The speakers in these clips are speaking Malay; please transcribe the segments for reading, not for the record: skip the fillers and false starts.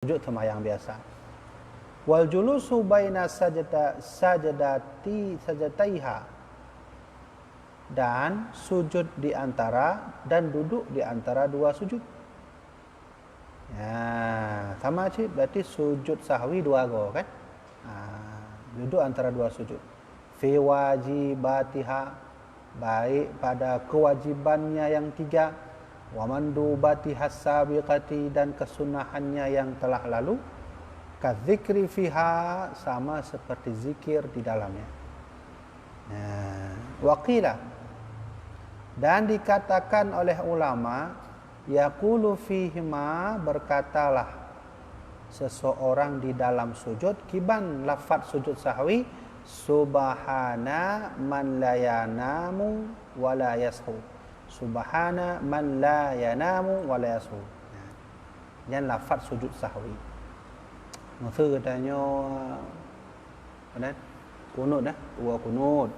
sujud sembahyang biasa. Wal julusu baina sajdataiha, dan sujud di antara dan duduk di antara dua sujud. Ya, sama cik, berarti sujud sahwi dua go kan? Duduk antara dua sujud. Fi wajibatiha, baik pada kewajibannya yang tiga, wa mandubatiha sabiqati, dan kesunahannya yang telah lalu, kadzikri fiha, sama seperti zikir di dalamnya. Waqila, dan dikatakan oleh ulama, yaqulu fihima, berkatalah seseorang di dalam sujud, kiban lafaz sujud sahwi, subhana man la yanamu wa la yashu. Subhana man la yanamu wa la yashu. Yang lafaz sujud sahwi. Masa katanya kunut dah, dua kunut.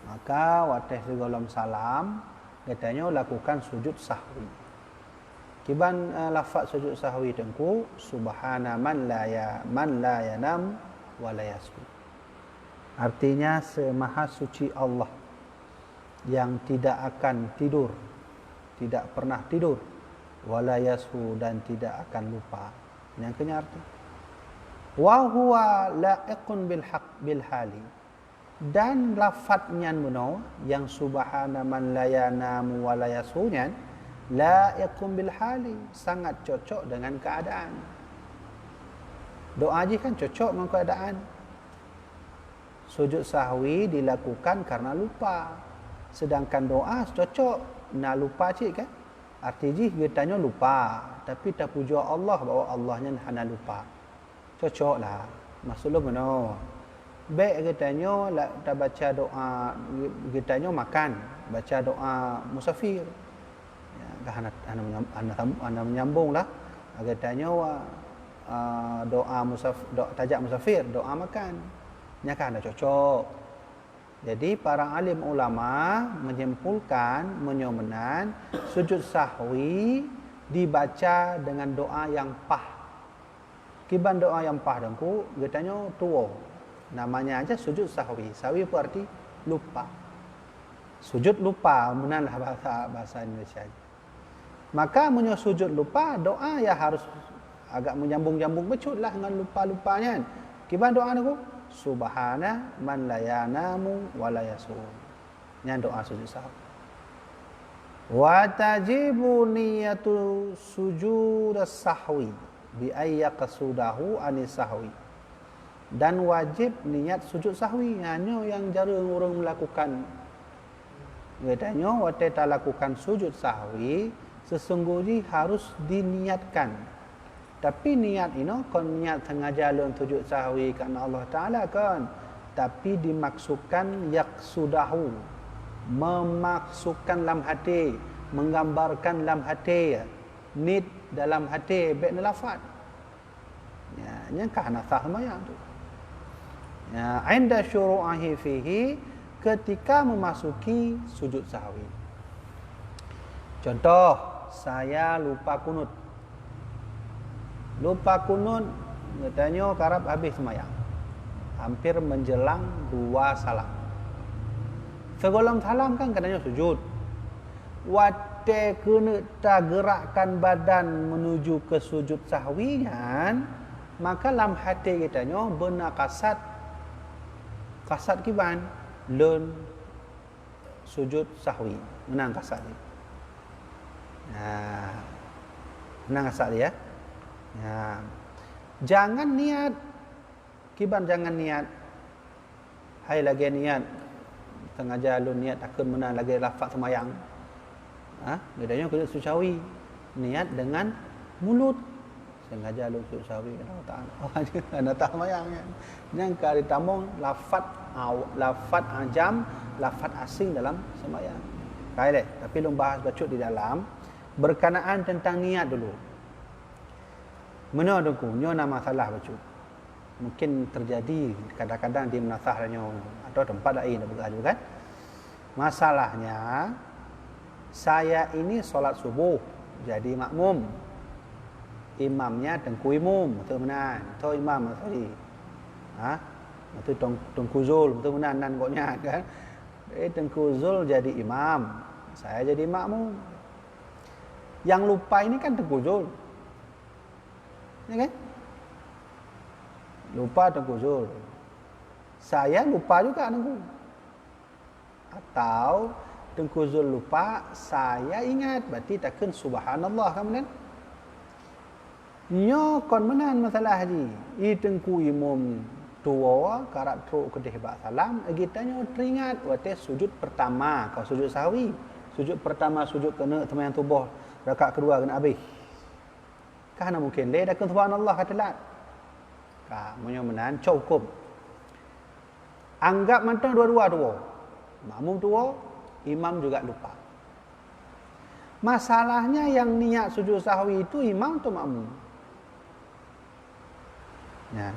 Maka waktu sebelum salam katanya lakukan sujud sahwi. Kiban lafaz sujud sahwi tengku, subhana man la yanam wa la yashu. Artinya semaha suci Allah yang tidak akan tidur, tidak pernah tidur, wa la yashu, dan tidak akan lupa. Yang kenyar arti. Wa huwa la'iqun bil hali, dan lafadznya benar yang subhana man la yanamu wa la yasunya la'iqun bil hali, sangat cocok dengan keadaan. Doa je kan cocok dengan keadaan. Sujud sahwi dilakukan karena lupa, sedangkan doa cocok nak lupa cik kan. Artinya kita lupa, tapi tak puja Allah bahawa Allahnya hana lupa. Cocok lah. Maksudnya benar. Baik katanya tak baca doa, katanya makan, baca doa musafir. Ya, anda menyambung lah. Katanya doa musafir, tajak musafir, doa makan. Nya kan ada cocok. Jadi para alim ulama menyimpulkan, menyomenan sujud sahwi dibaca dengan doa yang pah. Kiban doa yang pah dengku, katanya tua. Namanya aja sujud sahwi. Sahwi itu arti lupa. Sujud lupa, menanlah bahasa Indonesia. Maka menyo sujud lupa, doa ya harus agak menyambung-nyambung becut lah dengan lupa-lupanya. Kiban doa dengku, subhana man la yanamu wa la yasum. Yang doa sujud sahwi. Wa tajibu niyatu sujud sahwi bi ayya qasudahu anis sahwi, dan wajib niat sujud sahwi. Hanya yang jarang orang melakukan. Katanya waktu kita lakukan sujud sahwi sesungguhnya harus diniatkan. Tapi niat ini kan niat sengaja dalam sujud sahwi kerana Allah Ta'ala kan. Tapi dimaksudkan yaqsudahu, memaksudkan dalam hati, menggambarkan dalam hati, nid dalam hati, baik lafaz. Ya, yang kahana sah sembahyang tu. Ya, inda syuru'ahi fihi, ketika memasuki sujud sahwi. Contoh, saya lupa kunut. Lupa kunut, katanya karab habis sembahyang. Hampir menjelang 2 salam. Sebelum salam kan katanya sujud. Waktu kena tak gerakkan badan menuju ke sujud sahwinya, maka dalam hati katanya benar kasat kiban learn sujud sahwi, menang kasat dia. Nah, menang kasat dia. Ya. Jangan niat kiban, jangan niat hai lagi niat tengah jalan niat takkan menang lagi lafaz sembahyang. Bedanya kena sujud sahwi niat dengan mulut. Sengaja lu sujud sahwi Allah Taala. Anda tak sembahyang kan. Yang kali tamong lafaz ajam, lafaz asing dalam sembahyang. Baik, tapi lu bahas bacut di dalam berkenaan tentang niat dulu. Mana dengku nyo nama masalah bacut. Mungkin terjadi kadang-kadang di menasahnya atau tempat lain begitu kan. Masalahnya saya ini solat subuh jadi makmum. imamnya Tengku Imum, betul benar. Itu imam tadi. Itu Tengku Zul, betul benar nan koknya kan. Tengku Zul jadi imam, saya jadi makmum. Yang lupa ini kan Tengku Zul. Ya kan? Lupa Tengku Zul. Saya lupa juga Tengku. Atau Tengku Zul lupa, saya ingat, berarti takkan subhanallah kan? Nyo kon menan masalah haji. Tengku Imum tua karat truk kedih bak salam, kita nyo teringat waktu sujud pertama, kau sujud sahwi. Sujud pertama sujud kena temayang tubuh, rakaat kedua kena habis. Kahana mungkin le dak subhanallah katelat. Ka munyo menan cok hukum. Anggap mantang dua-dua tua. Makmum tua, imam juga lupa. Masalahnya yang niat sujud sahwi itu imam atau makmum? Ya.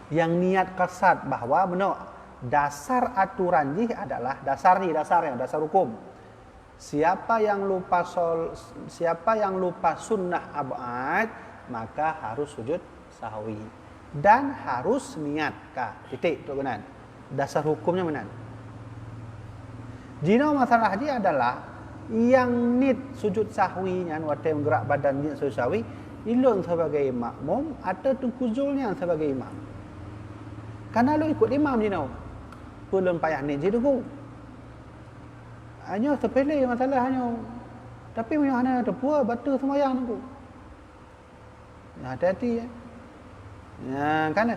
Yang niat kasat bahwa benar dasar aturan ini adalah dasar hukum. Siapa yang lupa sunnah abad maka harus sujud sahwi dan harus niat titik tu benar. Dasar hukumnya benar. Jino masalah haji adalah yang nit sujud sahwinya waktu menggerak badan nit sujud sahwi ilun sebagai makmum atau Tengku Zulnya sebagai imam. Karena lu ikut imam Jino. Belum payah nit je tu. Hanya sepele masalah hanya. Tapi punya hana tepua batu semayang tu. Hati-hati ya. Ya kan.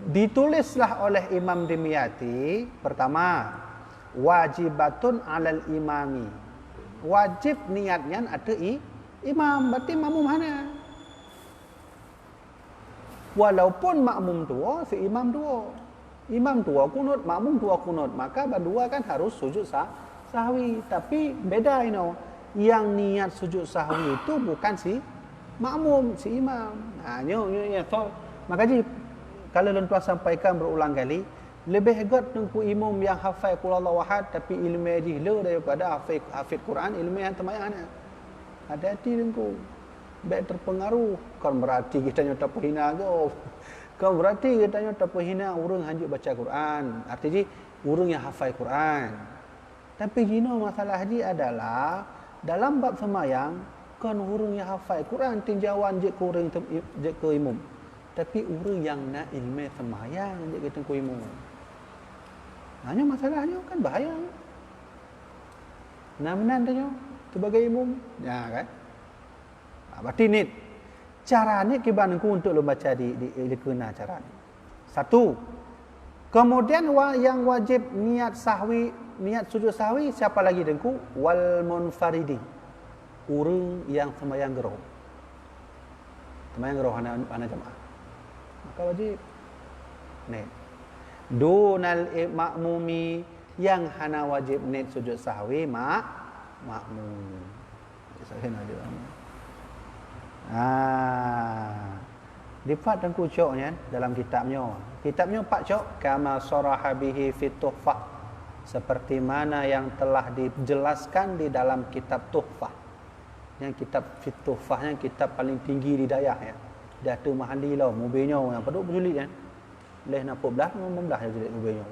Ditulislah oleh Imam Dimyati pertama wajibatun alal imami. Wajib niatnya ada imam, berarti makmum hana. Walaupun makmum tua, si imam tua. Imam tua kunut, makmum tua kunut, maka berdua kan harus sujud sahwi. Tapi beda yang niat sujud sahwi itu bukan si makmum, si imam. So, makanya kalau tuan sampaikan berulang kali, lebih hebat Tengku Imum yang hafal qul huwallahu ahad tapi ilmu jihla daripada hafid Quran ilmu yang temayang. Hati-hati Tengku. Baik terpengaruh. Kan berarti kita nyata perhina ke. Kan berarti kita nyata perhina orang hanjuk baca Quran. Artinya orang yang hafal Quran. Tapi gino masalah haji adalah dalam bab semayang kan orang yang hafal Quran tinjauan je ke orang je ke imam. Tapi orang yang nak ilmu semayang je ke Tengku Imum. Hanya masalahnya kan bahaya. Namenan tanya sebagai imam. Ya kan? Berarti ni caranya kibanku untuk lo baca di kena cara ni. Satu. Kemudian yang wajib niat sahwi, niat sujud sahwi siapa lagi Tengku? Wal munfaridi. Orang yang sembahyang gerah. Sembahyang gerah ana jemaah. Maka wajib ni. Dunal makmumi yang hana wajib niat sujud sahwi makmum. Saya nak dia. Lipat Tengku coknya dalam kitabnya. Kitabnya Pak Cok kama saraha bihi fit tuhfah. Seperti mana yang telah dijelaskan di dalam kitab Tuhfah. Yang kitab fit tuhfahnya kitab paling tinggi di Dayah ya. Dah tu mahali lah mobilnya yang peduk berjulit kan. Leh nak 14 15 je julit mobilnya.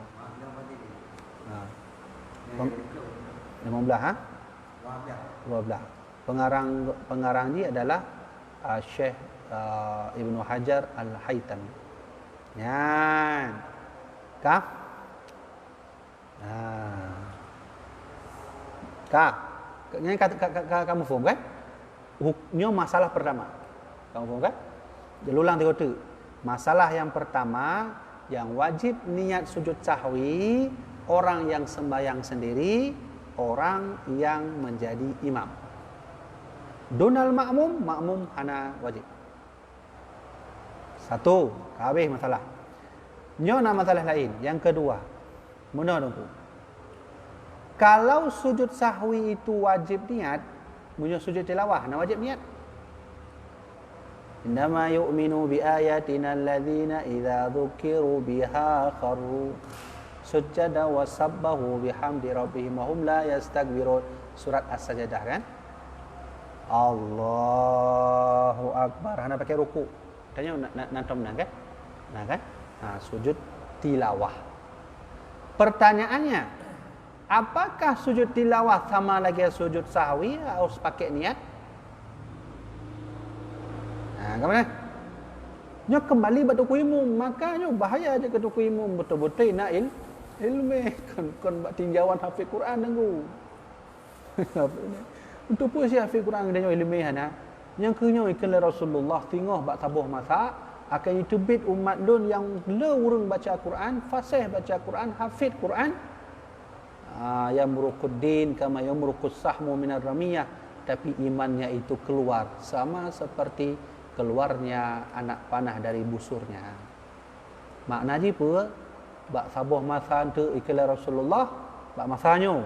15 12. Pengarang dia adalah Syekh Ibnu Hajar Al-Haytami. Yan. Kah? Ini kamu faham kan? Hukumnya masalah pertama. Kamu faham kan? Ulang tiga tu. Masalah yang pertama yang wajib niat sujud sahwi orang yang sembahyang sendiri, orang yang menjadi imam. Dunal makmum hana wajib. Satu, habis masalah. Nyona masalah lain. Yang kedua, mana Tengku? Kalau sujud sahwi itu wajib niat, punya sujud tilawah, nak wajib niat. Innama yu'minu bi ayatina alladhina idza dzukiru biha kharru sujada wa sabbahu bihamdi rabbihim wa hum la yastakbirun. Surat As-Sajdah kan? Allahu Akbar. Hana pakai ruku. Tanya nantom nah kan? Nah kan? Nah, sujud tilawah. Pertanyaannya, apakah sujud tilawah sama lagi sujud sahwi harus pakai niat? Nah, kemana? Nya kembali batu kuimum, makanya bahaya aja ke kuimum betul-betul nak ilmu kon buat tinjauan hafiz Quran dengku. Untuk apa si hafiz Quran dia ilmu hana? Yang kenyo ikan Rasulullah tengok bak tabuh masa akan itubit umat dun yang le urang baca Quran, fasih baca Quran, hafiz Quran. Yang murukuddin kama yamrukus sahmu minar ramiyah, tapi imannya itu keluar sama seperti keluarnya anak panah dari busurnya. Maknanya apa? Bak sabuh masa tu iklan Rasulullah, bak masanya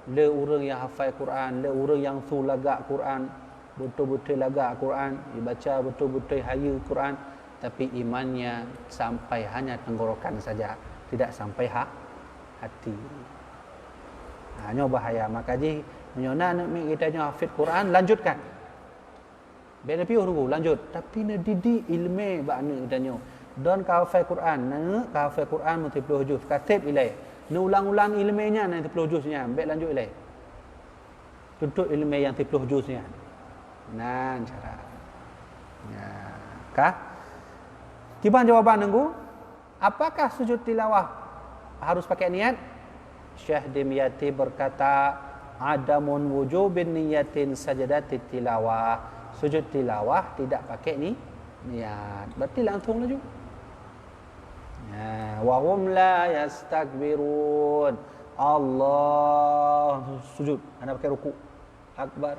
le urang yang hafal Quran, le urang yang su lagak Quran, betul-betul lagak Quran, dibaca betul-betul haya Quran, tapi imannya sampai hanya tenggorokan saja, tidak sampai hati. Hanya bahaya. Maka ji menyona nak kita nya hafid Quran, lanjutkan. Bila piuh dulu lanjut, tapi nak didik ilmu bakna kita nya. Don ka hafal Quran, nak ka hafal Quran mesti 10 juz, katib ilai. Nak ulang-ulang ilmunya nak 10 juznya, ambil lanjut ilai. Tuntut ilmu yang 10 juznya. Nah, cara. Ya, kah? Tiba jawaban nunggu. Apakah sujud tilawah harus pakai niat? Syekh Dimyati berkata, adamun wujubin niyatin sajadatit tilawah. Sujud tilawah tidak pakai niat. Berarti langsung laju. Ya, wa hum la yastakbirun. Allah sujud, hana pakai ruku. Akbar.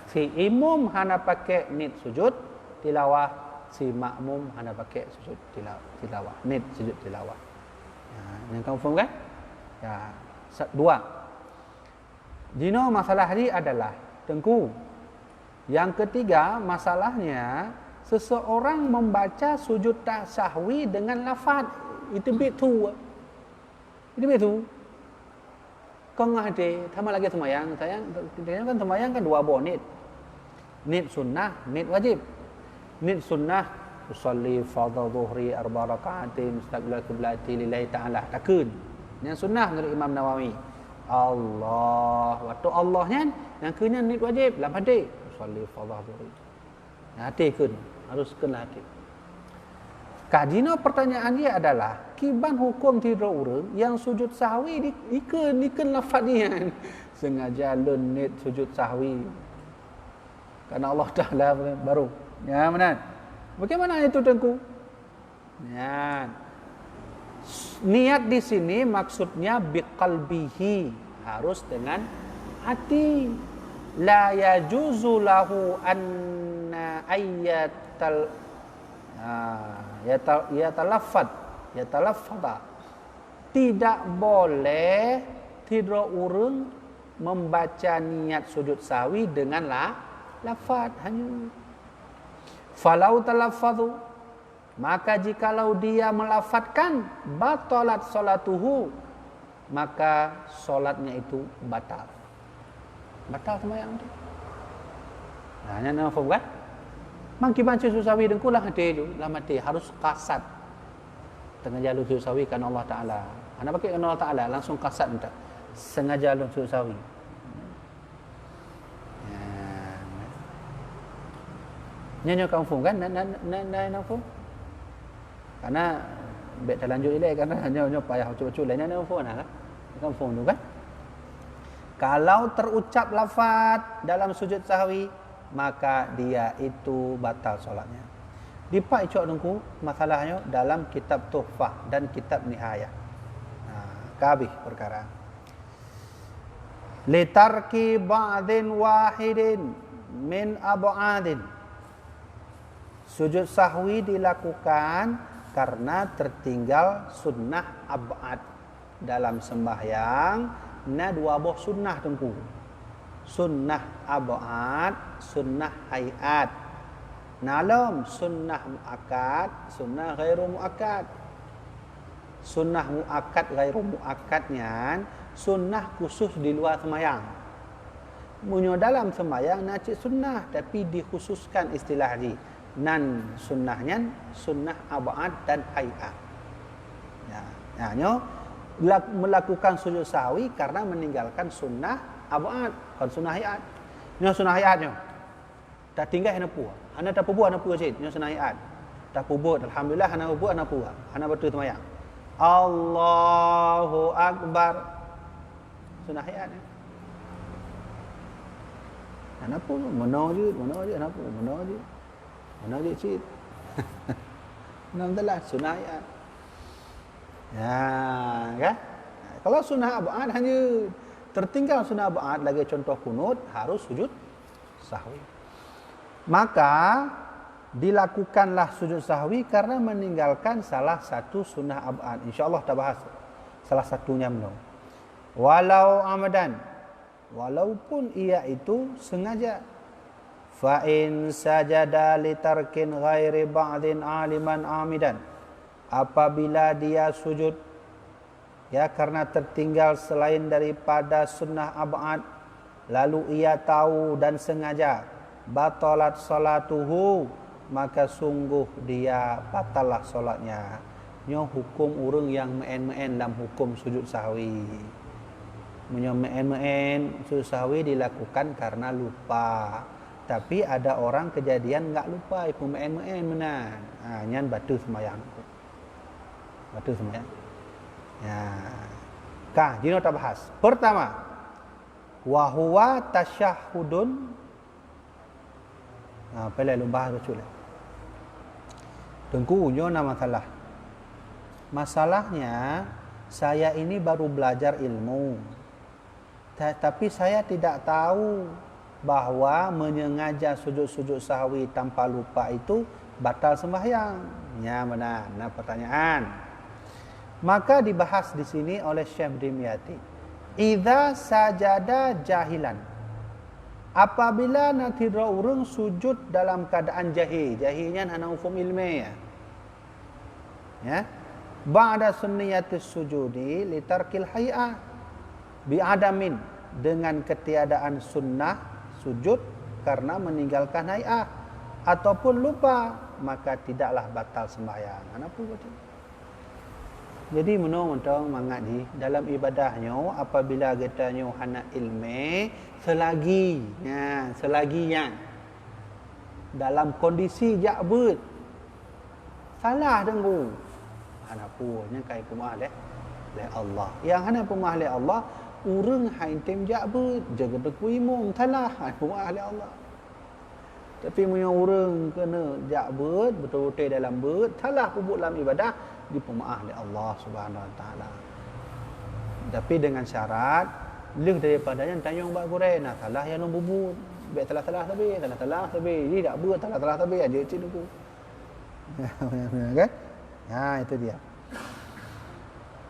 Si imam hana pakai nit sujud tilawah, si makmum hana pakai sujud tilawah, nit sujud tilawah. Ya, yang kamu faham kan? Ya, dua. Dino masalah ini adalah tengku. Yang ketiga masalahnya seseorang membaca sujud sahwi dengan lafaz itu betul. Itu betul. Kau ngade, sama lagi semayang. Saya kan semayang kan 2 buah nit. Nit sunnah, nit wajib. Nit sunnah usolli fardhu dhuhri 4 rakaatin mustaqbil qiblati lillahi ta'ala. Takun. Yang sunnah menurut Imam Nawawi. Allah. Waktu Allahnya yang kena nit wajib dalam hadis. Usolli fardhu dhuhri. Hati kun, harus kena hati. Kadina pertanyaan dia adalah kiban hukum tidur urang yang sujud sahwi ikan lafaz dia sengaja lenit sujud sahwi karena Allah Taala baru. Ya benar. Bagaimana itu tengku? Ya. Niat di sini maksudnya biqalbihi, harus dengan hati. La yajuzu lahu anna ayyatal yatalaffadha. Tidak boleh tidur urang membaca niat sujud sahwi dengan lafaz hanya. Falau talaffadhu, maka jikalau dia melafadzkan batalat salatuhu, maka solatnya itu batal. Batal sembahyang tu. Nah, hanya nak faham kan? Mangki baca sujud sahwi dengku lah hati tu, lah mati harus kasat. Tengah jalur sujud sahwi kan Allah Taala. Ana pakai kan Allah Taala langsung kasat minta. Sengaja jalur sujud sahwi. Nyanyi kamu faham kan? Nak faham? Karena bet terlanjut ilai karena hanya payah cuba-cuba lain nak faham kan? Kamu faham tu kan? Kalau terucap lafaz dalam sujud sahwi, maka dia itu batal solatnya. Dipak icok dengku masalahnya dalam kitab Tuhfah dan kitab Nihayah. Kabih perkara. Litarki ba'din wahidin min ab'adin. Sujud sahwi dilakukan karena tertinggal sunnah ab'ad dalam sembahyang. Na 2 buah sunnah tengku. Sunnah ab'ad, sunnah hayat. Nalam sunnah muakkad, sunnah ghairu muakkad. Sunnah muakkad ghairu muakkadnya sunnah khusus di luar sembahyang. Munyo dalam sembahyang nak cik sunnah tapi dikhususkan istilah ni. Nan sunnahnya sunnah abad dan hayat. Ya, nyo melakukan sujud sahwi karena meninggalkan sunnah abad, bukan sunnah hayat. Nyo sunnah hayatnya. Tak tinggal hana puas. Hana tak puas hana puas cik. Nyo sunnah hayat. Tak puas alhamdulillah hana puas hana puas. Hana betul sembahyang. Allahu akbar. Sunnah hayat ni. Kenapa? Mana je, kenapa? Mana je cik. Enam telah sunnah ayat. Ya, kan? Kalau sunnah abad hanya tertinggal sunnah abad lagi contoh kunut harus sujud sahwi. Maka dilakukanlah sujud sahwi karena meninggalkan salah satu sunnah abad. Insya-Allah kita bahas salah satunya belum. Walau amadan, walaupun ia itu sengaja. Fa in sajada li tarkin ghairi ba'din aliman amidan. Apabila dia sujud ya karena tertinggal selain daripada sunnah abad, lalu ia tahu dan sengaja, batalat salatuhu, maka sungguh dia batallah solatnya. Nyo hukum urang yang meen-meen dalam hukum sujud sahwi. Munyo meen-meen sujud sahwi dilakukan karena lupa. Tapi ada orang kejadian enggak lupa, ipu meen-meen menan. Nyan batu sembahyang. Batu sembahyang. Ya. Kah, jino tak bahas. Pertama, wa huwa tasyahhudun. Pelai lumbah betul. Tengku nyo nama masalah. Masalahnya saya ini baru belajar ilmu. Tapi saya tidak tahu bahawa menyengaja sujud-sujud sahwi tanpa lupa itu batal sembahyang. Ya benar. Nah pertanyaan. Maka dibahas di sini oleh Syekh Dimyati. Idza sajada jahilan. Apabila nanti orang sujud dalam keadaan jahil. Jahilnya hana hukum ilmu ya. Ya. Ba'da sunniyatis sujudi li tarkil hay'ah bi adamin, dengan ketiadaan sunnah sujud karena meninggalkan hay'ah ataupun lupa, maka tidaklah batal sembahyang. Apa betul? Jadi menong-menong mangat di dalam ibadahnya apabila kita nyo hana ilmu selaginya dalam kondisi jakbut salah dengku hana punya kai pemah le Allah. Yang hana pemah le Allah urang hain tem jakbut jaga dekuimung salah pemah le Allah. Tapi munyo urang kena jakbut betul-betul dalam bet salah pubuk dalam ibadah di pemaaf oleh Allah Subhanahu Wa Taala. Tapi dengan syarat lebih daripadanya tanyong bak goreng nah salah yang bubut baik salah tapi ini tak buat salah tapi aja cik tu. Kan? Nah itu dia.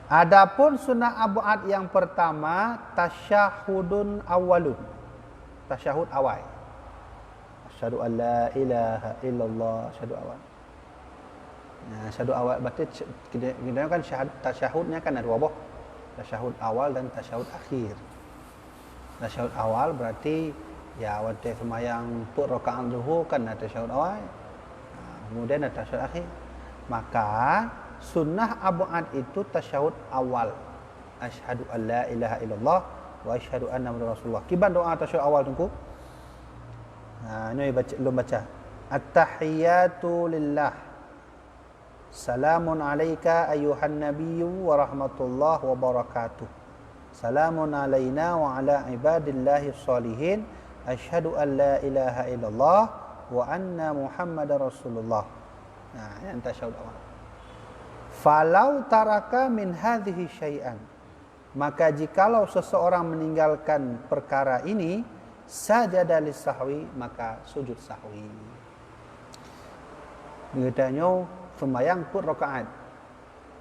Adapun sunnah abad yang pertama tasyahudun awalun. Tasyahud awal. Asyhadu an la ilaha illallah, asyhadu awal. Nah, tasyahud awal berarti kita kan tasyahudnya kan ada dua buah. Tasyahud awal dan tasyahud akhir. Tasyahud awal berarti ya waktu sembahyang put rakaat zuhur kan ada tasyahud awal. Kemudian ada tasyahud akhir. Maka sunnah abad itu tasyahud awal. Asyhadu an la ilaha illallah wa asyhadu anna muhammadar rasulullah. Kiban doa tasyahud awal tunggu. Ini baca belum baca. At-tahiyatu lillah. Salamun alayka ayuhan nabiyyu wa rahmatullah wa barakatuh. Salamun alayna wa ala ibadillahi sholihin. Asyhadu an la ilaha illallah wa anna muhammadar rasulullah. Nah, yang tasyahud awal. Falau taraka min hadhihi syai'an. Maka jikalau seseorang meninggalkan perkara ini, sajada lis-sahwi, maka sujud sahwi. Katanya sembahyang put rakaat.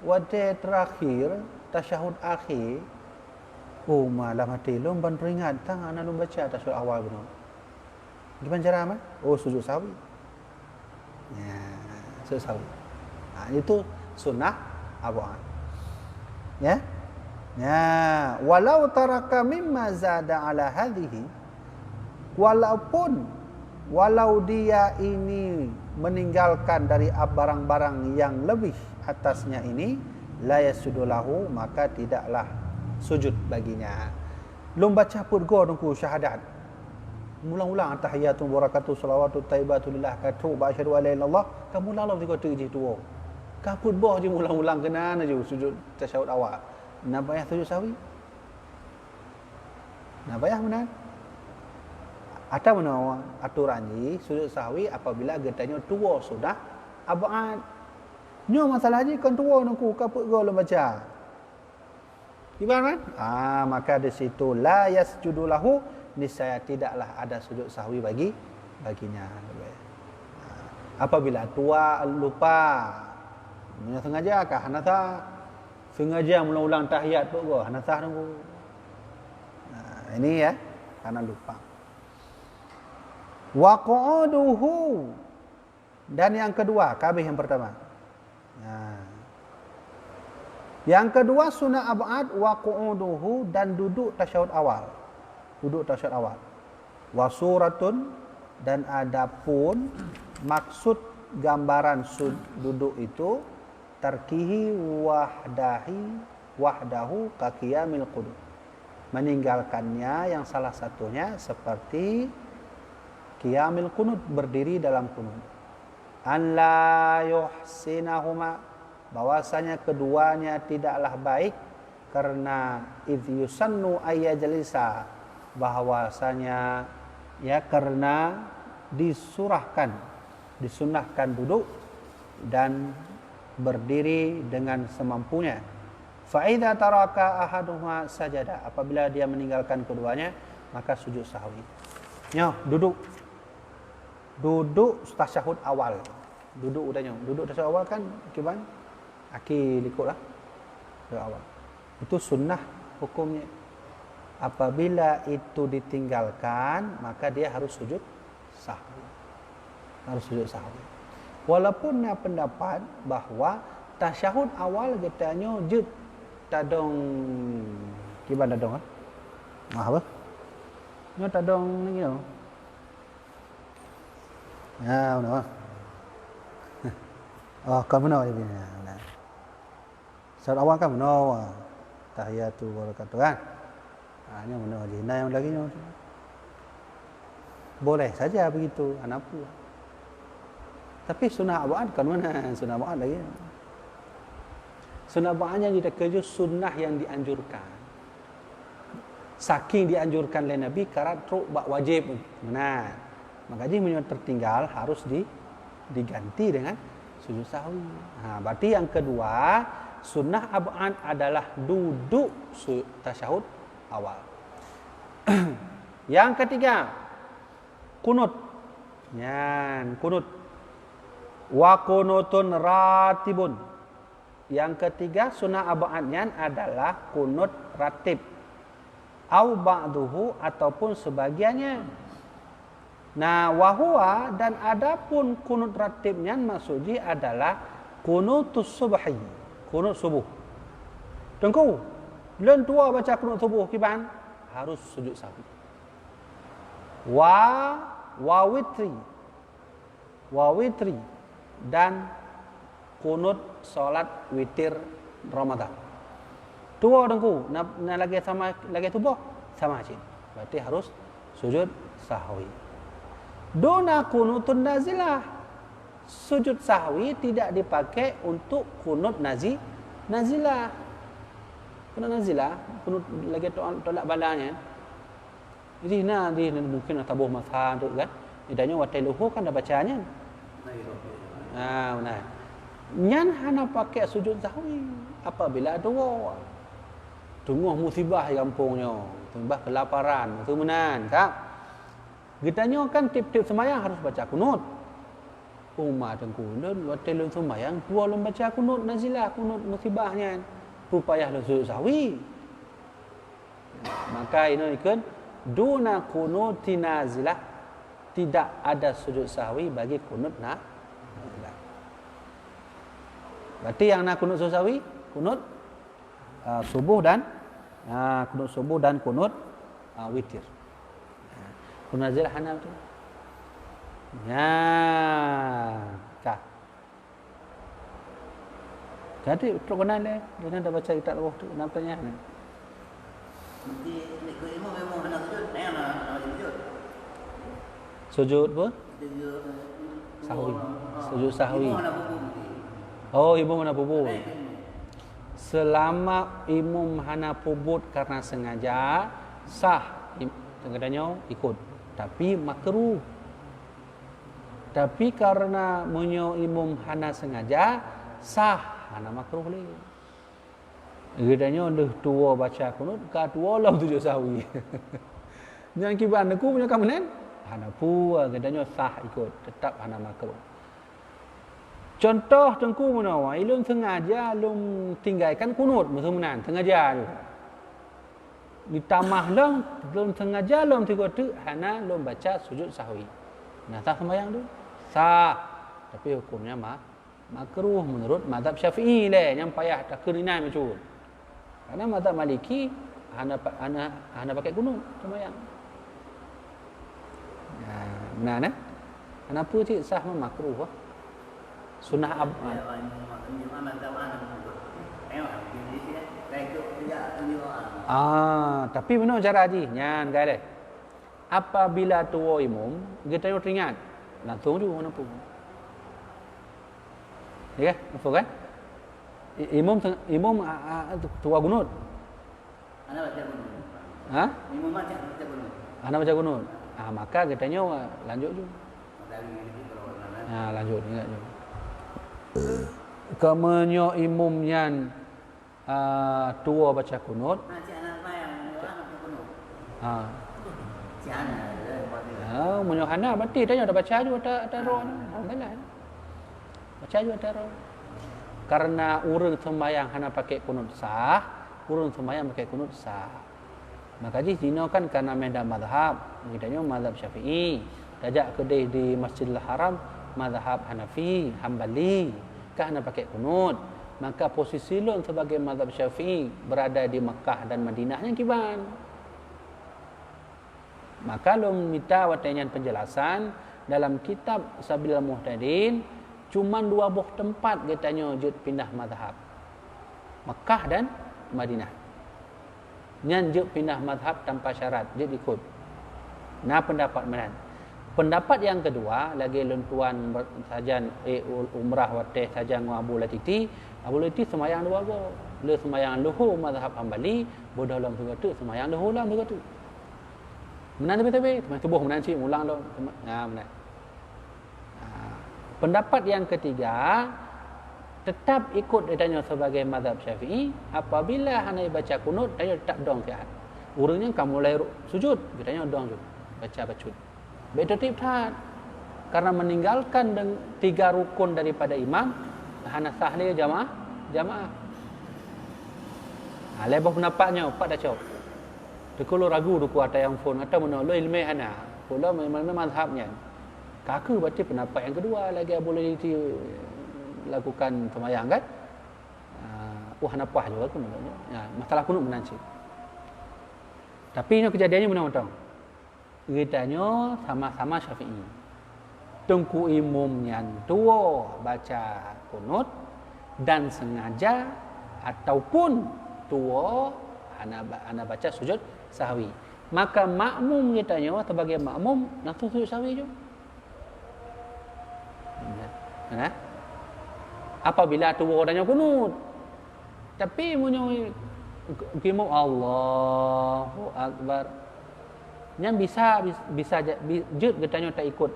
Waktu terakhir tasyahud akhir, oh malam hati lom ban peringat tang ana lom baca tasyahud awal benar. Gimana cara amal? Oh sujud sahwi. Ya, sujud sahwi. Itu sunnah abad. Ya. Ya, walau taraka mimma zada ala hadhihi, walau dia ini meninggalkan dari barang-barang yang lebih atasnya ini, la yasjudu lahu, maka tidaklah sujud baginya. Belum baca pun go dengku syahadat. Ulang-ulang tahiyatun barakatuh salawatu taibatulillah katru ba asyhadu alla ilaha illallah, kamu lalau tiga tu je tu. Kaput boh je ulang-ulang kena aja sujud tasyahud awal. Nak payah sujud sahwi? Nak payah mana? Ada mana aturan ni sujud sahwi apabila getanya tua sudah abad. Nyo masalah ni kan tua nungku kaput go lo baca. Gimana kan? Maka di situ la yasjudu lahu, niscaya tidaklah ada sujud sahwi baginya. Apabila tua lupa, sengaja kah hanasa? Sengaja ulang-ulang tahiyat pun go hanasa nunggu. Ini ya, karena lupa. Wa qu'uduhu, dan yang kedua, kabeh yang pertama. Yang kedua sunnah ab'ad wa qu'uduhu, dan duduk tasyahud awal. Duduk tasyahud awal. Wa suratun, dan adapun maksud gambaran duduk itu tarkihi wahdahu ka qiyamil qudud. Meninggalkannya yang salah satunya seperti qiyamil qunut, berdiri dalam qunut. An la yuhsinahuma, bahwasanya keduanya tidaklah baik, karena idh yusannu ayyajlisa, bahwasanya ya karena disunahkan duduk dan berdiri dengan semampunya. Fa idza taraka ahaduhuma sajada, apabila dia meninggalkan keduanya maka sujud sahwi. Duduk tasyahud awal. Duduk tasyahud awal kan kiban aki likutlah awal. Itu sunnah hukumnya. Apabila itu ditinggalkan maka dia harus sujud sahwi. Walaupun ada pendapat bahawa tasyahud awal katanya jud tadong kiban tadong apa? Nyo tadong ni yo. Mana? Kamu nak ni. Saat awal kan mana? Tahiyatu barakatuh kan? Hanya mana je. Nah yang lagi nyo. Boleh saja begitu, anak pun. Tapi sunnah abad kan mana? Sunnah abad lagi. Sunnah abadnya kita kerja sunnah yang dianjurkan. Saking dianjurkan oleh Nabi, karat truk wajib. Benar. Maka jika tertinggal harus diganti dengan sujud sahwi. Berarti yang kedua, sunnah abad adalah duduk tasyahud awal. Yang ketiga, kunut. Kunut. Wa kunutun ratibun. Yang ketiga sunnah abadnya adalah kunut ratib. Au ba'duhu, ataupun sebagiannya. Nah, wahua, dan adapun kunut ratibnya maksudnya adalah kunutus subhi, kunut subuh. Tengku, belum tua baca kunut subuh kiban harus sujud sahwi. Wa witri, dan kunut solat witir Ramadan. Tua dengku, nak lagi tubuh sama aja. Berarti harus sujud sahwi. Dona kunutun nazilah. Sujud sahwi tidak dipakai untuk kunut nazilah. Kunut nazilah, kunut lagi tolak balanya. Jadi mungkin tabuh masa tu kan. Idanya watai luhur kan dah bacanya. Benar. Nyan hana pakai sujud sahwi apabila dua. Tunggu musibah kampungnya, musibah kelaparan, itu menan, tak? Gitanya kan tip-tip semayang harus baca kunut. Umat tengku dan waktu lun semayang dua lun baca kunut nazilah, kunut musibahnya. Rupaya lun sujud sahwi. Maka ini ikut duna kunut nazilah, tidak ada sujud sahwi bagi kunut nazilah. Berarti yang nak kunut sujud sahwi, kunut kunut subuh dan kunut witir. Munazilah hana tu. Ya. Kah. Jadi perkenan dia. Dia dah baca kitab Allah tu. Nampaknya. Nanti ikut imam memang kena sujud. Nak sujud. Sujud apa? Sujud Sahwi. Sujud sahwi. Imam nak pupuk nanti. Oh, imam mana puput? Selama imam hana puput karena sengaja, sah. Kadang-kadang ikut. Tapi makruh. Tapi karena munyo imam hana sengaja, sah. Hana makruh boleh. Kadang-kadang dah tua baca kunut, kedua lah tujuh sahwi. Yang kiban aku punya kamanan, hana pua. Kadang-kadang sah ikut. Tetap hana makruh. Contoh tengku menawa, ilum sengaja ilum tinggalkan kunut musuh-munan, sengaja tu. Ditambah lum sengaja lum tiga tu hana lum baca sujud sahwi. Nah, sah sembahyang tu? Sah. Tapi hukumnya makruh menurut mazhab Syafi'i leh, yang payah tak kerinai macam. Karena mazhab Maliki hana pakai kunut sembahyang. Nah, benar nah? Kenapa cik sah makruh ah? Sunnah tapi mana cara haji? Nyan gale. Apabila tua imam, kita yo teringat. Langsung juga mana pun. Ya, apa kan? Imam tua gunut. Ana baca kunut. Ha? Imam baca kunut. Ana baca gunut. Maka katanya lanjut juga. Lanjut ingat juga. Kemenyo imam yang tua baca kunut. Cik anak bayang baca kunut. Cik Ah, anak. menyo hana berarti dia dah baca juga ada roh. Alhamdulillah. Baca juga ada roh. Karena urang sembahyang hana pakai kunut sah, urang sembahyang pakai kunut sah. Maka ji dino kan karena meda mazhab, kitanya mazhab Syafi'i. Dajak kedai di Masjidil Haram mazhab Hanafi, Hambali, kerana pakai kunut. Maka posisi lun sebagai mazhab Syafi'i berada di Mekah dan Madinah yang kiban. Maka lun minta watanya penjelasan dalam kitab Sabilul Muhtadin, cuma 2 buah tempat katanya jut pindah mazhab. Mekah dan Madinah. Nyan jut pindah mazhab tanpa syarat, jut ikut. Nah pendapat mana? Pendapat yang kedua, lagi lentuan sajan umrah wateh sajan Abu Latiti. Abu Latiti semayang 2 go. Le semayang luhur mazhab Hambali, bodoh lam tu semayang luhur lam tu. Menan tapi tubuh menan cik ulang dah. Menan. Pendapat yang ketiga, tetap ikut ditanya sebagai mazhab Syafi'i, apabila hanya baca kunut dia tak dong ke. Urangnya kamu mulai sujud, ditanya dong juga. Baca bacut. Betul tak? Karena meninggalkan 3 rukun daripada imam, hana sahli jamaah. Lebih pendapatnya, Pak dah cakap. Kalau ragu duku ada yang phone atau mana lo ilmu hana, kalau memang mazhabnya. Kaku berarti pendapat yang kedua lagi boleh lakukan sembahyang kan? Hana pah juga tu namanya. Masalah kunut menanci. Tapi ini kejadiannya benar-benar. Ceritanya sama-sama Syafi'i. Tengku imam yang tua baca kunut dan sengaja ataupun tua ana baca sujud sahwi. Maka makmum katanya sebagai makmum langsung sujud sahwi juga. Nah, apabila tua orangnya kunut. Tapi munyo imam Allahu Akbar. Yang bisa jut katanya tak ikut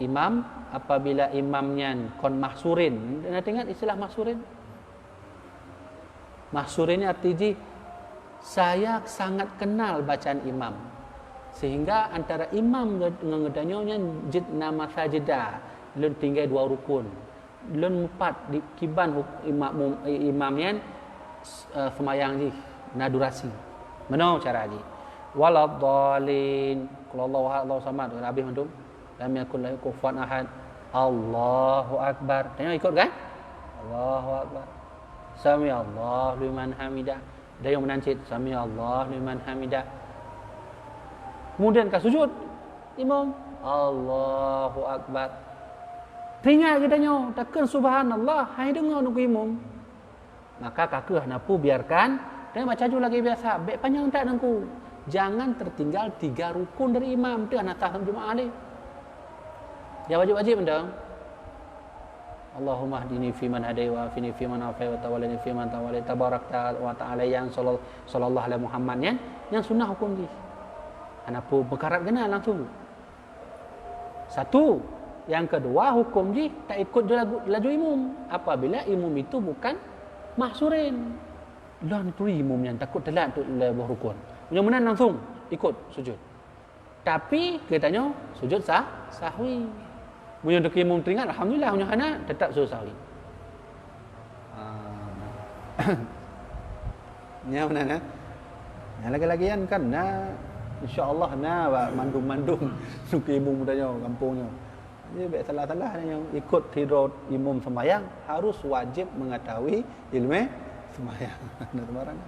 imam apabila imamnya kon mahsurin. Anda ingat istilah mahsurin? Mahsurin ini artinya saya sangat kenal bacaan imam. Sehingga antara imam ngedanya jid nama sajadah, lun tinggal 2 rukun. Lun 4 di kiban imamnya semayang ji na durasi. Mana cara ji? Waladhdallin. Qul Allahu samad. Habis antum. Lam yakul lahu kufuwan ahad. Allahu akbar. Tengok ikut kan? Allahu akbar. Sami Allah liman hamidah. Dia yang menancit sami Allah liman hamidah. Kemudian kau sujud, imam Allahu Akbar. Teringat katanya, takkan subhanallah, hai dengar nak imam. Maka kakak napu biarkan, dan baca ju lagi biasa. Baik panjang tak nangku. Jangan tertinggal 3 rukun dari imam. Itu anak tahun Jumaat ni. Ya wajib-wajib mendang. Allahumma hdini fiman hadai wa afini fiman afai wa tawallani fiman tawallai tabarakta wa ta'ala yang sallallahu alaihi Muhammad yang sunnah hukum ni. Anapu berkarat kena langsung. Satu, yang kedua hukum ji tak ikut laju imam apabila imam itu bukan mahsurin. Dan tu imam yang takut telat untuk lebuh rukun. Yang mana langsung ikut sujud. Tapi katanya sujud sahwi. Punya untuk imam teringat, alhamdulillah punya anak tetap suruh sahwi. Nya mana nah? Yang lagi-lagian kan nah insya-Allah nah mandum-mandum untuk imam mudanya kampungnya. Dia baik salah-salah yang ikut tidur imam sembahyang harus wajib mengetahui ilmu sembahyang. Ada barang.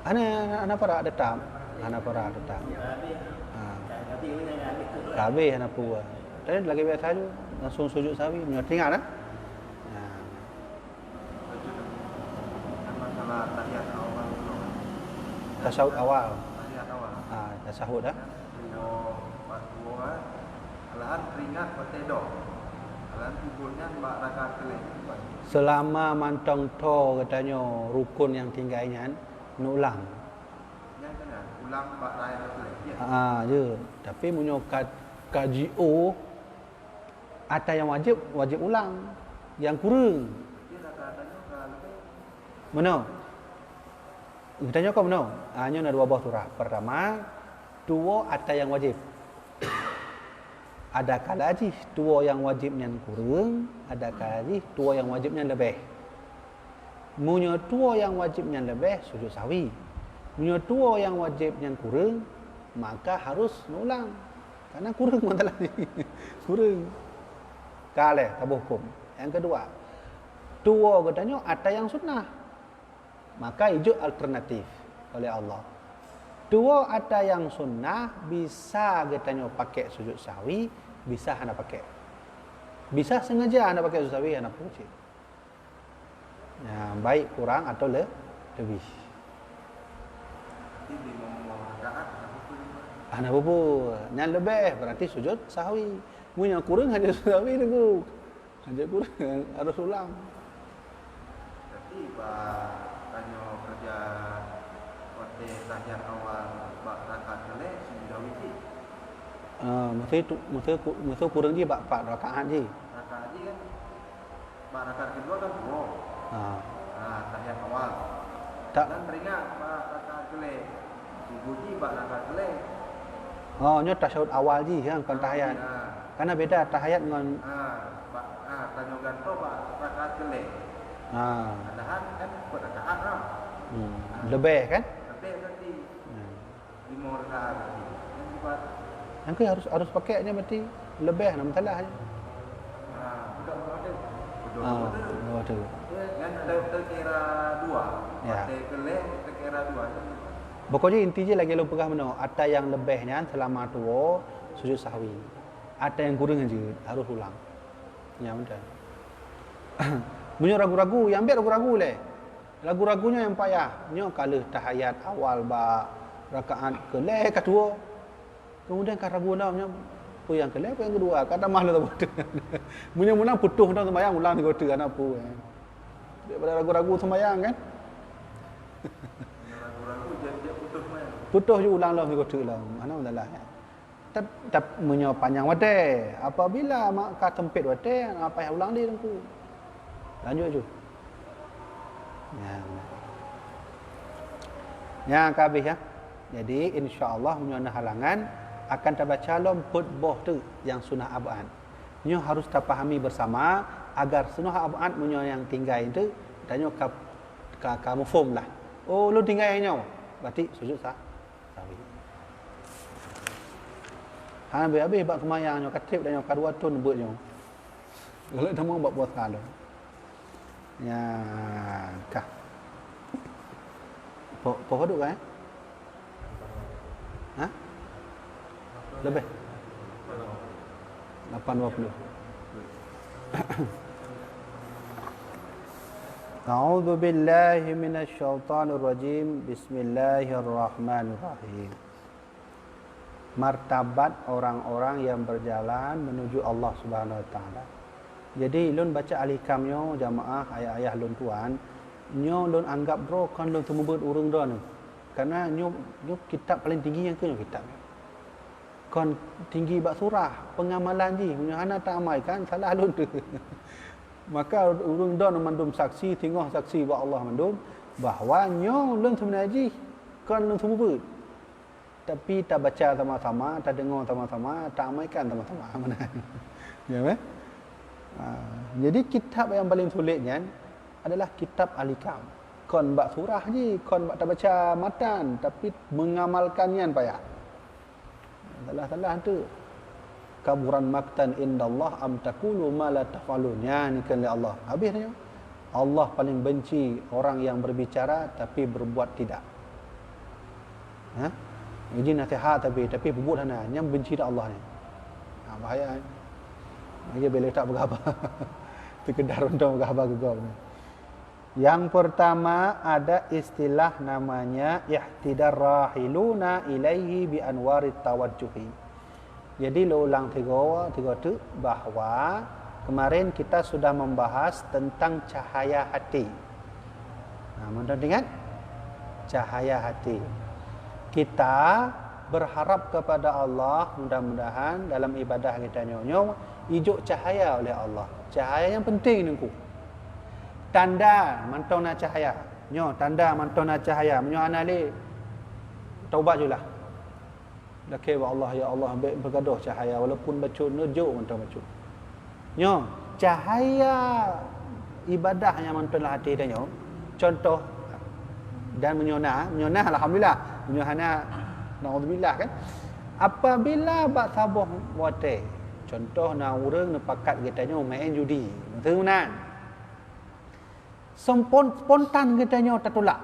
Anak para datang. Habis anak puas. Dan lagi biasa tu langsung sujud sahwi. Punya teringat dah. Masalah tahiyat awal. Tasawuf awal. Tahiyat awal. Tasawuf dah. Alahan teringat bertedo. Alahan tubuhnya mbak rakaat kelih. Selama mantong to katanya rukun yang tinggalnya ulang. Yang kena ulang mbak rakaat kelih. Je. Tapi munyo KJO ada yang wajib ulang. Yang kurang. Dia rakaatnya kalau Mana? Tanya kau mana? Hanya ada 2 buah surah. Pertama, 2 ada yang wajib. Ada kala haji 2 yang wajibnya kurang, ada kala haji 2 yang wajibnya lebih. Munyo 2 yang wajibnya lebih sujud sahwi. Munyo 2 yang wajibnya kurang, maka harus ulang. Karena kurang masalah ni. Kurang. Kale tabuh hukum. Yang kedua, 2 katanya ada yang sunnah. Maka hijau alternatif oleh Allah. 2 ada yang sunnah bisa katanya pakai sujud sahwi, bisa anda pakai. Bisa sengaja anda pakai sujud sahwi, anda puji. Ya, baik kurang atau lebih. Ini mau rakaat Anda bubu, yang lebih berarti sujud sahwi. Mun yang kurang hanya sujud sahwi tu. Hanya kurang harus ulang. Tapi tanya kerja waktu tahiyat awal bak rakaat kelih sudah witi. Masa kurang je 4 rakaat je. Rakaat haji kan bak rakaat kedua kan 2. Tahiyat awal. Tak. Dan teringat bak rakaat kelih. Dibuji bak rakaat kelih. Nya tasyahud awal je kan bukan tahiyat. Karena beda tahiyat dengan Tanya ganto bak rakaat kelih. Padahal kan buat rakaat lah. Lebih kan? Lebih berarti 5 rakaat berarti. Yang buat Yang ke harus pakai ni berarti lebih nak masalah je. budak ada. Ada. Kan terkira 2. Ya. Kelih terkira 2. Pokoknya inti je lagi lu pegah mana? Ada yang lebihnya selama 2 sujud sahwi. Ada yang kurang je harus ulang. Ya betul. Punya ragu-ragu, yang ambil ragu-ragu leh. Ragu-ragunya yang payah. Nyo kalau tahiyat awal ba rakaat kelih kedua. Kemudian kan ragu namanya apa yang kelih apa yang kedua. Kata mahlu tak betul. Punya putuh dah sembahyang ulang 3 kota kan apa. Daripada ragu-ragu sembahyang kan. Ragu-ragu dia putus main. Putuh je ulang lah 3 kota lah. Mana masalah. Tak punya panjang wadai. Apabila mak ka tempit wadai, apa yang ulang dia tengku. Lanjut je. Ya kabeh ya. Jadi insya-Allah punya halangan akan terbaca lom khutbah tu yang sunnah abad. Nyo harus terpahami bersama agar sunnah abad punya yang tinggal itu tanya kamu faham lah. Oh lu tinggal nyo. Berarti sujud sahwi. Habis bab semayang nyo katip dan nyo kadua tun buat nyo. Kalau dah mau buat puasa dah. Ya, kah. Pohon duduk kan? Hah? Lebih? 8.20. A'udzu billahi minasy syaithanir rajim. Bismillahirrahmanirrahim. Martabat orang-orang yang berjalan menuju Allah Subhanahu wa taala. Jadi lun baca alikamnyo jamaah ayah-ayah lun tuan, nyo lun anggap dro kan lun temubut urang dro ni. Karena nyo kitab paling tinggi yang ke kitab. Kon tinggi bak surah, pengamalan ji, nyo hana tak amai kan salah lun tu. Maka urang dro mandum saksi, tengok saksi buat Allah mandum bahawa nyo lun sebenarnya kan lun temubut. Tapi tak baca sama-sama, tak dengar sama-sama, tak amaikan sama-sama. Mana? Ya kan? Jadi kitab yang paling sulitnya adalah kitab Al-Hikam. Kon bak surah je, kon bak tak baca matan, tapi mengamalkannya payah. Salah-salah tu. Kaburan maktan indallah am taqulu ma la tafalun. Ya ni kan Allah. Habis dia. Allah paling benci orang yang berbicara tapi berbuat tidak. Ha? Ini nasihat tapi berbuat hana, yang benci dak Allah ni. Bahaya. Dia boleh tak bergabar. Terkedar untuk bergabar gegap. Yang pertama ada istilah namanya ihtidar rahiluna ilaihi bi anwarit tawajjuhi. Jadi lo ulang tiga tu bahawa kemarin kita sudah membahas tentang cahaya hati. Mudah ingat? Cahaya hati. Kita berharap kepada Allah, mudah-mudahan dalam ibadah kita nyo ijuk cahaya oleh Allah. Cahaya yang penting nengku. Tanda mantau na cahaya. Nyo tanda mantau na cahaya. Menyo anali taubat julah. Lakay wa Allah ya Allah bergaduh cahaya walaupun baca nerjuk mantau baca. Nyo cahaya ibadah yang mantau la hati dia nyo. Contoh dan menyona alhamdulillah. Menyohana naudzubillah kan. Apabila bak sabuh wate. Contoh na urang na pakat katanya main judi. Betul kan? Spontan katanya tak tolak.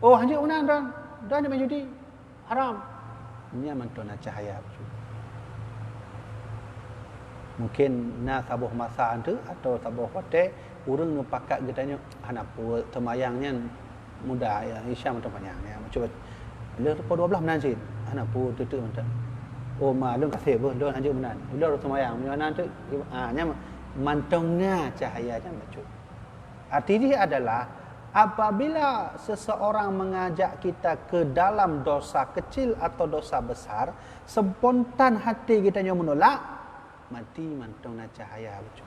Oh, hanya unan dan main judi. Haram. Ini mantona cahaya. Mungkin na sabuh masa tu atau sabuh wate urang na pakat katanya hana pu temayangnya mudah ya Isya macam panjangnya. Cuba le 12 menan sin. Hana pu tutu macam oh malum kasih pun don hanya menan. Udah semayang menan tu nya mantongnya cahayanya bacu. Artinya adalah apabila seseorang mengajak kita ke dalam dosa kecil atau dosa besar, spontan hati kita nya menolak, mati mantongnya cahaya bacu.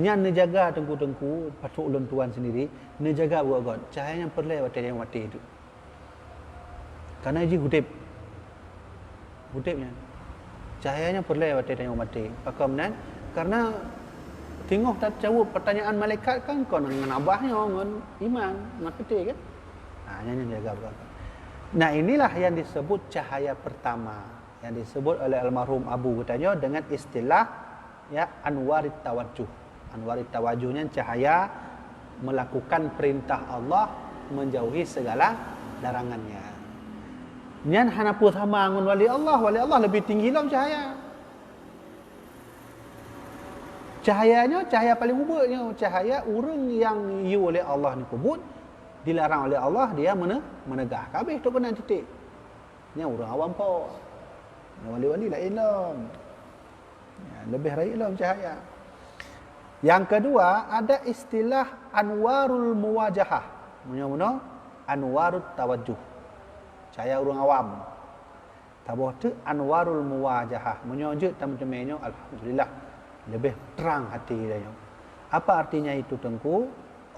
Nya nejaga tengku-tengku patuk ulun tuan sendiri, nejaga buat god. Cahayanya perlai wate yang mati itu. Karena ji hudipnya cahayanya perlai wate yang mati. Pakam nan karena tengok tak jawab pertanyaan malaikat kan kon dengan abahnya dengan iman dengan peti kan. Nya jaga buat. Nah, inilah yang disebut cahaya pertama yang disebut oleh almarhum Abu katanya dengan istilah ya anwarit tawajjuh. Anwarit tawajjuhnya cahaya melakukan perintah Allah, menjauhi segala larangannya. Nian hanapu sama ngun wali Allah lebih tinggi dalam cahaya. Cahayanya cahaya paling ubahnya, cahaya orang yang you oleh Allah ni kubut, dilarang oleh Allah dia menegah. Habis tu kena titik. Ni orang awam po. Wali-wali lain lah. Lebih raih lah cahaya. Yang kedua ada istilah anwarul muwajahah. Mana-mana anwarut tawajjuh. Cahaya orang awam. Tabuh tu anwarul muwajahah. Menyojut teman-temannya alhamdulillah lebih terang hati dia. Apa artinya itu tengku?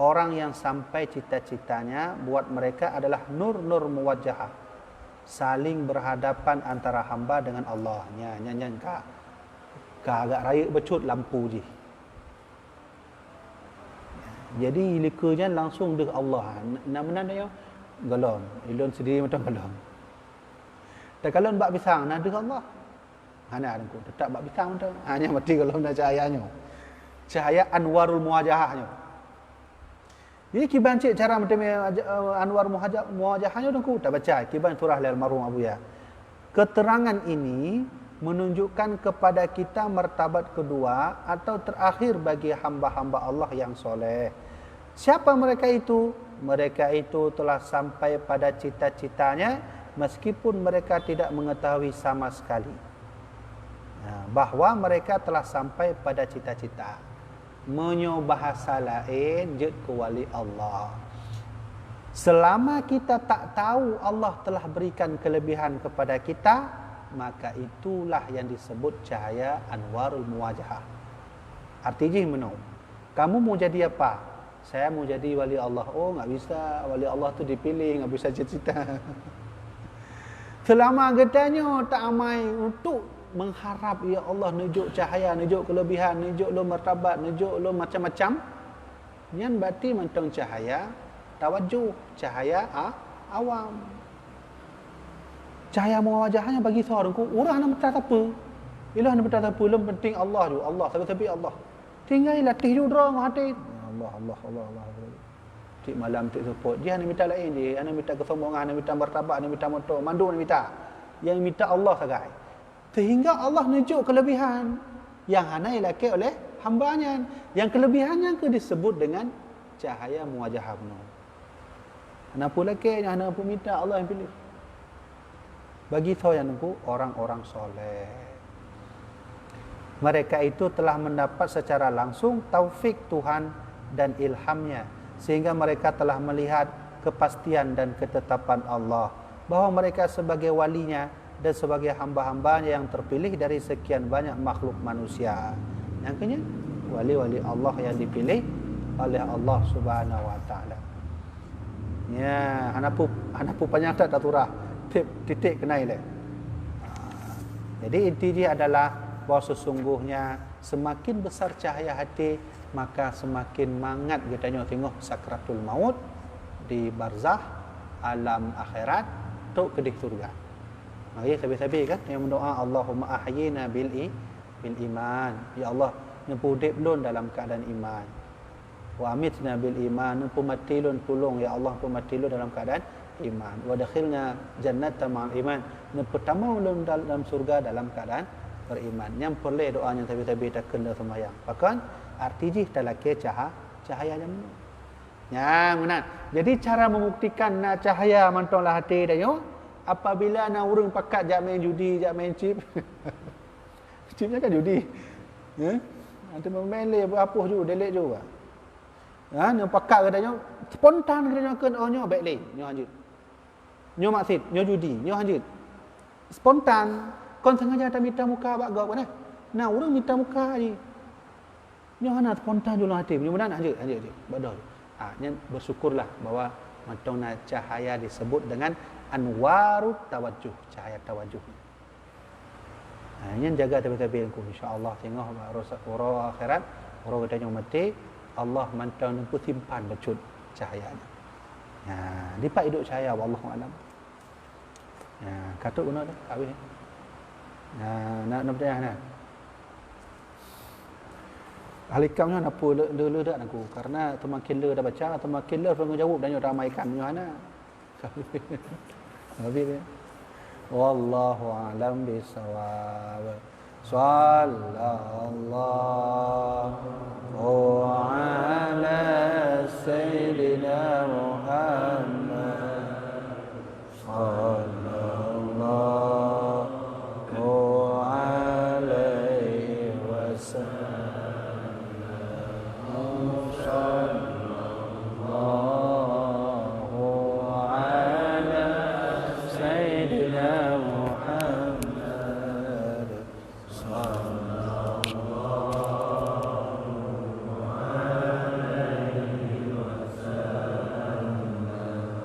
Orang yang sampai cita-citanya buat mereka adalah nur-nur muwajahah. Saling berhadapan antara hamba dengan Allah. Nyanyian ka agak raya becut lampu je. Jadi likanya langsung dek Allah. Nak menan dia galon. Ilon sendiri macam galon. Tak galon bak pisang nak dek Allah. Hana aku tetap bak pisang tu. Hanya mati kalau nak cahayanya. Cahaya anwarul muwajahahnya. Jadi kiban cik cara macam Anwar Muwajahahnya dongku tak baca kiban turah lil marhum Abu Ya. Keterangan ini menunjukkan kepada kita martabat kedua atau terakhir bagi hamba-hamba Allah yang soleh. Siapa mereka itu? Mereka itu telah sampai pada cita-citanya meskipun mereka tidak mengetahui sama sekali. Bahawa mereka telah sampai pada cita-cita. Menyo bahasa lain jet ke wali Allah. Selama kita tak tahu Allah telah berikan kelebihan kepada kita, maka itulah yang disebut cahaya Anwarul Muwajahah. Artinya menau. Kamu mau jadi apa? Saya mau jadi wali Allah. Oh, enggak bisa. Wali Allah tu dipilih, enggak bisa cita-cita. Selama getanya tak amai untuk mengharap ya Allah nunjuk cahaya, nunjuk kelebihan, nunjuk lo martabat, nunjuk lo macam-macam. Yang berarti mentang cahaya tawajuh, cahaya awam. Cahaya muwajahahnya bagi seorang ku orang nak berkata apa? Ilah nak berkata apa? Lem penting Allah tu, Allah tapi Allah. Tinggal latih judra ngah hati. Allah. Cik malam cik support. Dia nak minta lain je, ana minta kesombongan, ana minta martabat, ana minta motor, mandu nak minta. Yang minta Allah sagai. Sehingga Allah nunjuk kelebihan yang hanya dilaki oleh hambanya. Yang kelebihannya ke disebut dengan cahaya muwajahah. Ana pun laki, ana pun minta Allah yang pilih. Bagi saya nunggu orang-orang soleh. Mereka itu telah mendapat secara langsung taufik Tuhan dan ilhamnya. Sehingga mereka telah melihat kepastian dan ketetapan Allah. Bahawa mereka sebagai walinya dan sebagai hamba-hambanya yang terpilih dari sekian banyak makhluk manusia. Yang ketiga, wali-wali Allah yang dipilih oleh Allah Subhanahu wa taala. Ya, anapu panjang tak turah. Titik kenai le. Jadi inti dia adalah bahawa sesungguhnya semakin besar cahaya hati, maka semakin mangat katanya tengok sakratul maut di barzah alam akhirat tok kedih surga. Mari sabi-sabi kan yang mendoa Allahumma ahyina bil iman. Ya Allah, nempuh dip lun dalam keadaan iman. Wa amitna bil iman, nempuh mati lun tolong ya Allah, nempuh mati lun dalam keadaan iman. Wa dakhilna jannata ma'al iman, nempuh tamau lun dalam surga dalam keadaan beriman. Yang perlu doanya sabi-sabi tak kena sembahyang. Bahkan arti jih talake cahaya yang ya benar. Jadi cara membuktikan nak cahaya mantonglah hati dia apabila nak urang pakat jak main judi, jak main chip. Chipnya kan judi. Ya. Nanti main le apa juga, delete juga. Ha, nak pakat katanya spontan katanya kan onyo baik le, nyo anjut. Nyo maksud, nyo judi, nyo anjut. Spontan, kon sengaja tak minta muka bak gak mana. Nah, urang minta muka je. Nyo ana spontan julang hati, mudah-mudahan anjut. Bodoh. Nya bersyukurlah bahwa mantongna cahaya disebut dengan anwarut tawajuh, cahaya tawajuh. Nya jaga tabi-tabi ku insya-Allah tengok orang akhirat, orang katanya mati, Allah mantong nempu simpan becut cahayanya. Dipak hidup cahaya wallahu alam. Katuk guna dah habis. Nak bertanya nak. Ahlikamnya nak apa le dak aku karena semakin le dah baca semakin le perlu jawab dan ramaikan mana. Habis dia. Wallahu a'lam bisawab. Sallallahu ala sayyidina Muhammad. Sallallahu alaihi wasallam. Sallallahu ala sayyidina Muhammad. Sallallahu alaihi wasallam.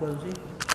apa tu sih?